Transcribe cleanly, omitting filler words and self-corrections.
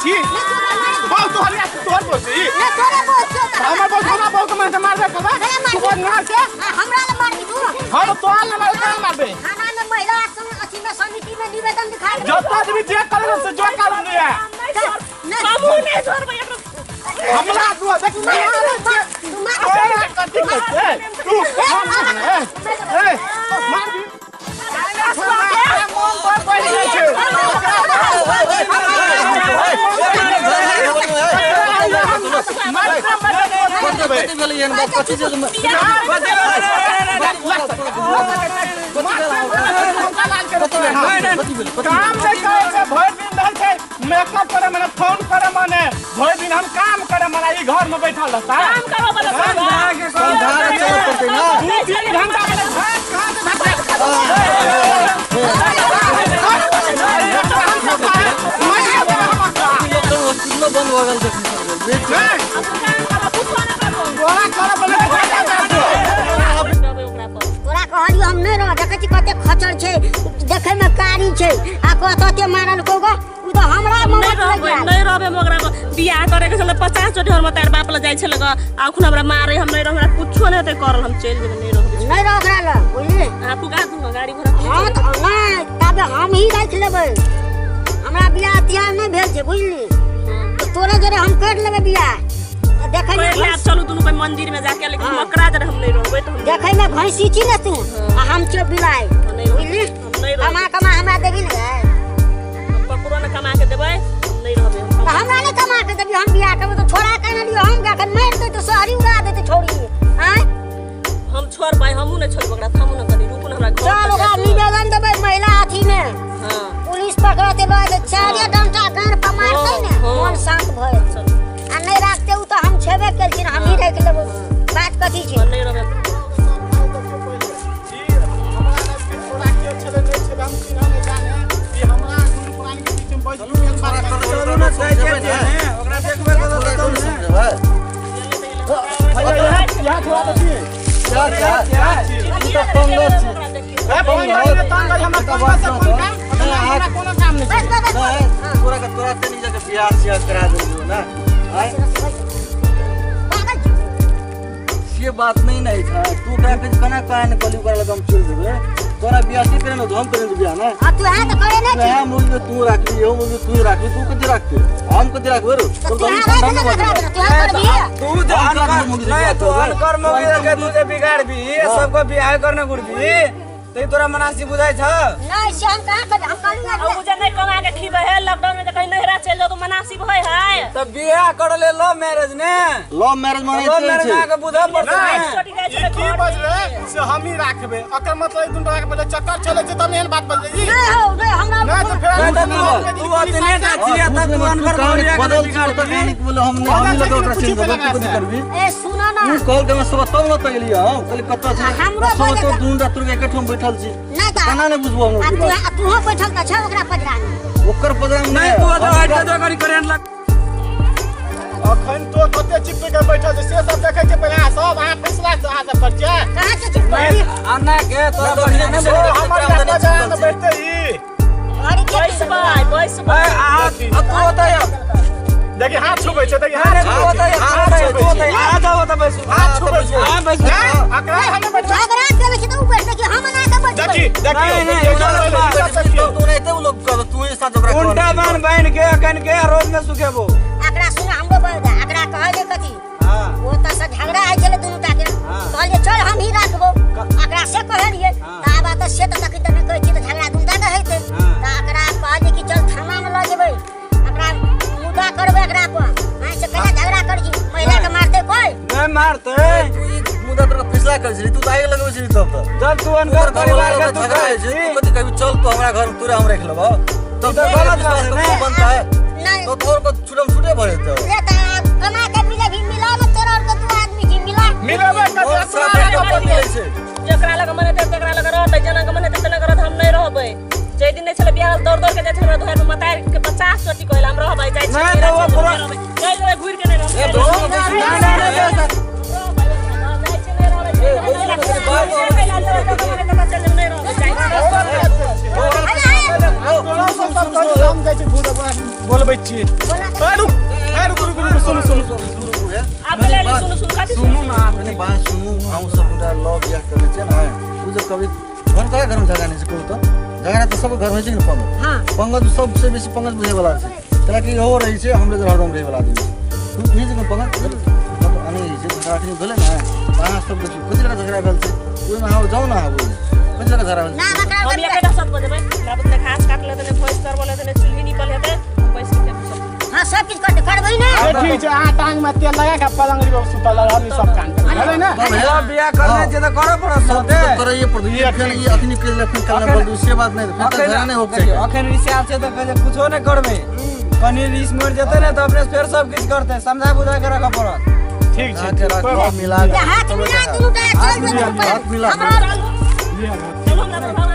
छी बहुत तो हरिया तोर बोसी ना तोरे बोल छो हमर बहुत हमरा बहुत मन से मारबे कबा तू बोल ना के हमरा ले मारबी तू हम तोर ले मार का मारबे थाना में महिला अथी में समिति में निवेदन दिखा दे जब तक भी जे करे से जो कर दिया बाबू ने छोड़बे हमला तू देख तू मार दी मन पर पड़ जाय छै मेकअप करे माने फोन करे माने भर दिन हम काम करे माने ई घर में बैठल रहता काम करो माने दू तीन घंटा माने बंद हो गल तोरा कहलियो हम नहीं रह देखै छी कते खचर छै देखे में कारी छै आ कतते मारल कोगो उ त हमरा नहीं रहबे मोगरा को बियाह करे के छले 50 चोटी हमर तार बाप ल जाय छले ग आखुन हमरा मारे हम नहीं रह हमरा कुछो नहीं होते करल हम चल जेबे नहीं रह ओकरा ल बुझली आ तू का दूंगा गाड़ी घोड़ा हां नहीं तबे हम ही राख लेबै हमरा बियाह तैयार नहीं भेल छै बुझली तोरे जरे हम कर लेबै बियाह देखै में आप चलू दुनु पे मंदिर में जाके लेकिन मकरा जरे हम नहीं रहबै तो देखै में भैंसी छी न तू आ हम छ बिलाई बुझली कमा हमरा देबी न हम पकड़ो न कमा के देबै हम नहीं रहबै हमरा ने कमा के देबी हम बियाह करब तो छोड़ा के न लियो हम जाके मार दे तो शहरी उड़ा दे तो छोड़ी हैं हम छोड़ पाए हमहु न छोड़ बकरा हमहु न करी रुकु न हमरा घर चल ओकरा निवेदन देबै महिला अथी में हां पुलिस पकड़ते बाद चारिया डंटा गार पर मारतै न मन शांत भए आ नहीं राखते उ तो हम छेबे केल छी हम ही राख लेबै बात कथी छै नहीं रहबै ये बात नहीं था तू कना कान कली कर लगम चल देबे तोरा बियाह करे न हम करे बियाह ना आ तू हां त करे नै मैं मुझे तू राख लियो मुझे तू राख तू कदे रखते हम कदे रखबे रो तो बड़ी ठंडा में बता तू हां कर भी तू जान नहीं तू अनकर में के तू से बिगाड़ भी सबको बियाह करने गुड़बी ते तोरा मनासी बुझाई छ नहीं से हम कहां कर हम कहलू अब मुझे नहीं कमा के खीबे है लॉकडाउन में कहीं नहरा चल जाओ तो मुनासिब होय है तब बियाह कर ले लो मैरिज ने लव मैरिज माने लो मैरिज ना के बुझा पड़ता है छोटी गाय ई की बजले से हम ही राखबे अकर मतलब ई दुनटा के पहले चक्कर चले छै तब एहन बात बजले ई नहीं हो नहीं हमरा नहीं तो फिर तू अतने ना छिया त तू अनकर बदल बिगाड़ तो कहानी बोले हम लगा ओकरा चेंज देबे तू कदे करबी ए सुनो ना तू कॉल के सब तब न तक लिया कल कत्ता से हमरो सब तो दून रात के एकठम बैठल छी नहीं त कना ने बुझबो हम तू हो बैठल त छ ओकरा पजरानी ओकर पदराम नहीं तू तो हट दे करी करे लग अखन तो कते चिप के बैठल छै से सब देखे छै पहले सब अहाँ फैसला से अहाँ सब कर छै कहां से चुप कर अन्ना के तोरा बढ़िया ने हमर बाजार में बैठते ई अरे के बैस भाई आ तू होता है देखि हाथ छुबै छै देखि हाथ तू होता है आ जाओ त बस हाथ छुबै छै हां बस अकरा हमें बैठा झगड़ा करे छै त ऊपर देखि हम ना के बैठ देखि तू नहीं तो लोग कर तू ही साथ ओकरा उल्टा बांध बांध के कन के रोज में सुखेबो एकरा सुन हमरो बता एकरा कहले कथी हां वो त से झगड़ा आइ गेले दुनु टा के कहले चल हम ही राखबो एकरा से कहलिए ता बात से त तक त कहै छी त झगड़ा दुनु टा हेतै ता एकरा कहले कि चल थाना में ल जेबै एकरा मुद्दा करबै एकरा पर हां से केना झगड़ा कर छी महिला के मारते कोई नहीं मारते मुदा तोरा फैसला कर छी तू त आगे लगबै छी तब त जब तू अनकर परिवार के तू झगड़ा है कहे तू कदी कभी चल तो हमरा घर तोरा हम रख लेबो तब तो गलत बात है तो बनता है नहीं तो तोर को छुटम छुटे भरे तो ले ता कमा के मिले भी मिला मत तोरा और दू आदमी की मिला मिलबे और सब का पति छै जेकरा लग मने तेकरा लग रहतै जना के मने तेकरा लग रहत हम नहीं रहबै जे दिन नहीं छले बियाह दौड़ दौड़ के जाय छले घर में मतार के 50 चोटी कहला हम रहबै जाय छी नहीं तो वो पूरा जाय रे घुर के नहीं रहबै ए दो बोलबै छी बोला बात सुनू हम सब मुंडा लव बियाह करे छै ना उ जो कभी घर का घर में जगह नहीं छै को तो जगह तो सब घर में छै न पंग हां पंग सबसे बेसी पंग बुझे वाला छै तला कि हो रही छै हमरे हरदम रहे वाला आदमी तू नहीं जगह पंग तो अने छै मराठी में बोले ना वहां सब देखि कति जगह झगड़ा भेल छै ओइ में हम जाऊ ना आबू कति जगह झगड़ा भेल ना बकरा हम एकेटा सब बजेबै हमरा बदले घास काट लेते ने भैंस कर बोले ने चुल्ही निकल हेते पैसे के सब हां सब चीज करबै ना ठीक छै अहाँ टांग में तेल लगा के पलंग रे सुतल हम सब काम करबै ना सब बियाह करने छै त करे पड़त सब करे ये पड़ ये फिर ये अखनी के लिए कल बोल दूसरी बात नहीं फिर झगड़ा नहीं होके चाहिए अखन रिसाल छै त कहे कुछो नहीं करबे कनी रिस मर जेते ने त अपने फिर सब कुछ करते समझा बुझा के रख पड़त ठीक छै मिला हाथ मिला दुनू टा चल हाथ मिला हमरा चलो हमरा